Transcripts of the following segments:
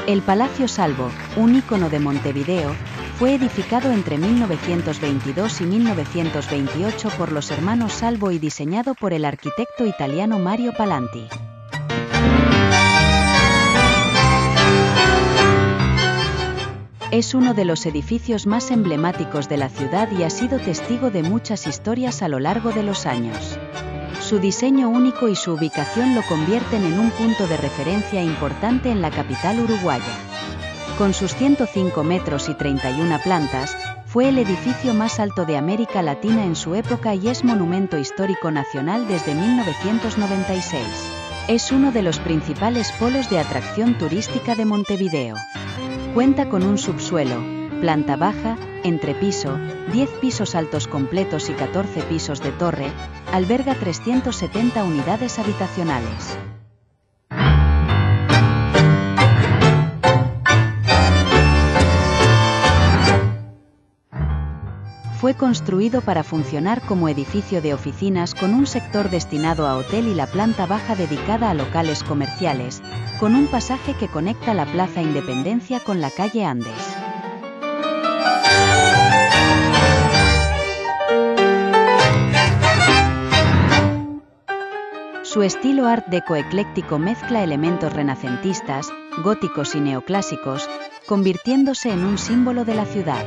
El Palacio Salvo, un ícono de Montevideo, fue edificado entre 1922 y 1928 por los hermanos Salvo y diseñado por el arquitecto italiano Mario Palanti. Es uno de los edificios más emblemáticos de la ciudad y ha sido testigo de muchas historias a lo largo de los años. Su diseño único y su ubicación lo convierten en un punto de referencia importante en la capital uruguaya. Con sus 105 metros y 31 plantas, fue el edificio más alto de América Latina en su época y es Monumento Histórico Nacional desde 1996. Es uno de los principales polos de atracción turística de Montevideo. Cuenta con un subsuelo, planta baja, entrepiso, 10 pisos altos completos y 14 pisos de torre, alberga 370 unidades habitacionales. Fue construido para funcionar como edificio de oficinas con un sector destinado a hotel y la planta baja dedicada a locales comerciales, con un pasaje que conecta la Plaza Independencia con la calle Andes. Su estilo Art Deco ecléctico mezcla elementos renacentistas, góticos y neoclásicos, convirtiéndose en un símbolo de la ciudad.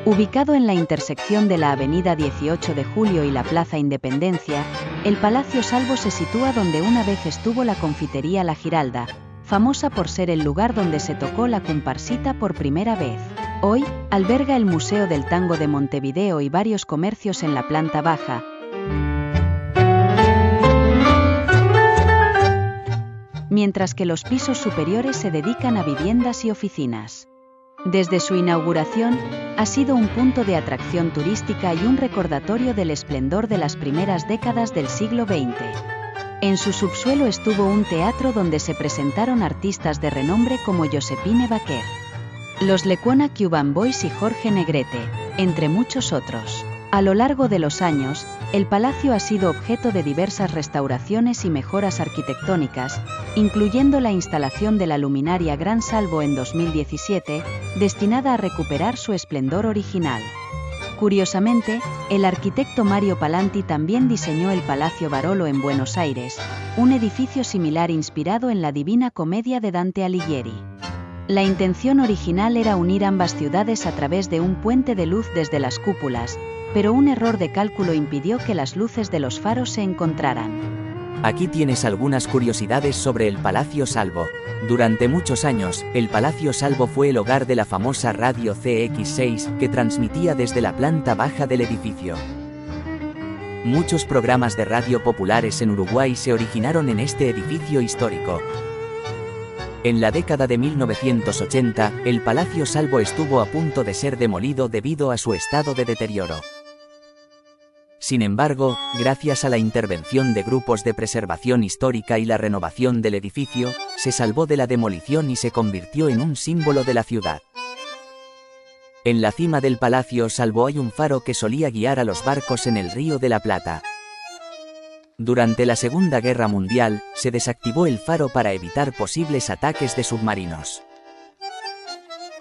Ubicado en la intersección de la Avenida 18 de Julio y la Plaza Independencia, el Palacio Salvo se sitúa donde una vez estuvo la confitería La Giralda, famosa por ser el lugar donde se tocó la comparsita por primera vez. Hoy, alberga el Museo del Tango de Montevideo y varios comercios en la planta baja, mientras que los pisos superiores se dedican a viviendas y oficinas. Desde su inauguración, ha sido un punto de atracción turística y un recordatorio del esplendor de las primeras décadas del siglo XX. En su subsuelo estuvo un teatro donde se presentaron artistas de renombre como Josephine Baker, los Lecuona Cuban Boys y Jorge Negrete, entre muchos otros. A lo largo de los años, el palacio ha sido objeto de diversas restauraciones y mejoras arquitectónicas, incluyendo la instalación de la luminaria Gran Salvo en 2017, destinada a recuperar su esplendor original. Curiosamente, el arquitecto Mario Palanti también diseñó el Palacio Barolo en Buenos Aires, un edificio similar inspirado en la Divina Comedia de Dante Alighieri. La intención original era unir ambas ciudades a través de un puente de luz desde las cúpulas, pero un error de cálculo impidió que las luces de los faros se encontraran. Aquí tienes algunas curiosidades sobre el Palacio Salvo. Durante muchos años, el Palacio Salvo fue el hogar de la famosa radio CX6, que transmitía desde la planta baja del edificio. Muchos programas de radio populares en Uruguay se originaron en este edificio histórico. En la década de 1980, el Palacio Salvo estuvo a punto de ser demolido debido a su estado de deterioro. Sin embargo, gracias a la intervención de grupos de preservación histórica y la renovación del edificio, se salvó de la demolición y se convirtió en un símbolo de la ciudad. En la cima del Palacio Salvo hay un faro que solía guiar a los barcos en el Río de la Plata. Durante la Segunda Guerra Mundial, se desactivó el faro para evitar posibles ataques de submarinos.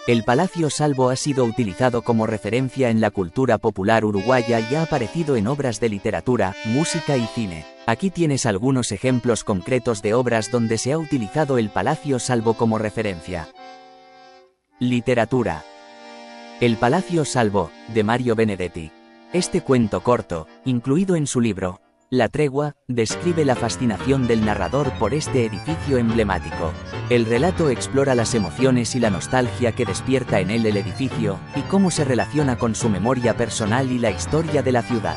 El Palacio Salvo ha sido utilizado como referencia en la cultura popular uruguaya y ha aparecido en obras de literatura, música y cine. Aquí tienes algunos ejemplos concretos de obras donde se ha utilizado el Palacio Salvo como referencia. Literatura. El Palacio Salvo, de Mario Benedetti. Este cuento corto, incluido en su libro La Tregua, describe la fascinación del narrador por este edificio emblemático. El relato explora las emociones y la nostalgia que despierta en él el edificio, y cómo se relaciona con su memoria personal y la historia de la ciudad.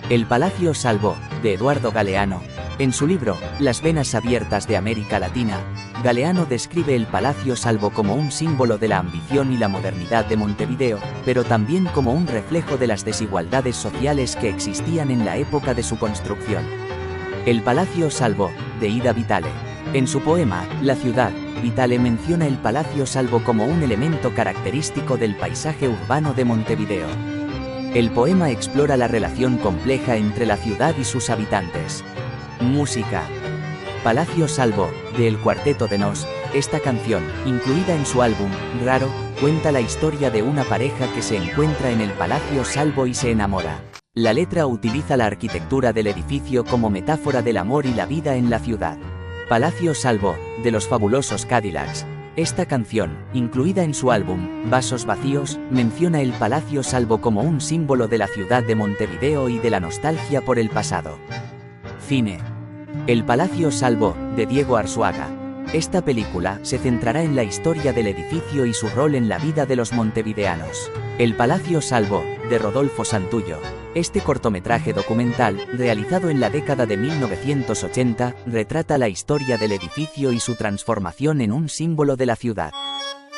El Palacio Salvo, de Eduardo Galeano. En su libro, Las venas abiertas de América Latina, Galeano describe el Palacio Salvo como un símbolo de la ambición y la modernidad de Montevideo, pero también como un reflejo de las desigualdades sociales que existían en la época de su construcción. El Palacio Salvo, de Ida Vitale. En su poema, La ciudad, Vitale menciona el Palacio Salvo como un elemento característico del paisaje urbano de Montevideo. El poema explora la relación compleja entre la ciudad y sus habitantes. Música. Palacio Salvo, de El Cuarteto de Nos, Esta canción, incluida en su álbum, Raro, cuenta la historia de una pareja que se encuentra en el Palacio Salvo y se enamora. La letra utiliza la arquitectura del edificio como metáfora del amor y la vida en la ciudad. Palacio Salvo, de los Fabulosos Cadillacs. Esta canción, incluida en su álbum, Vasos Vacíos, menciona el Palacio Salvo como un símbolo de la ciudad de Montevideo y de la nostalgia por el pasado. Cine. El Palacio Salvo, de Diego Arzuaga. Esta película se centrará en la historia del edificio y su rol en la vida de los montevideanos. El Palacio Salvo, de Rodolfo Santullo. Este cortometraje documental, realizado en la década de 1980, retrata la historia del edificio y su transformación en un símbolo de la ciudad.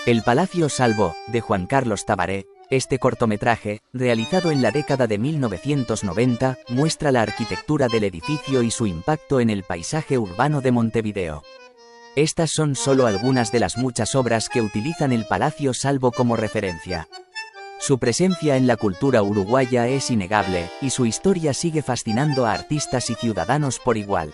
El Palacio Salvo, de Juan Carlos Tabaré. Este cortometraje, realizado en la década de 1990, muestra la arquitectura del edificio y su impacto en el paisaje urbano de Montevideo. Estas son solo algunas de las muchas obras que utilizan el Palacio Salvo como referencia. Su presencia en la cultura uruguaya es innegable, y su historia sigue fascinando a artistas y ciudadanos por igual.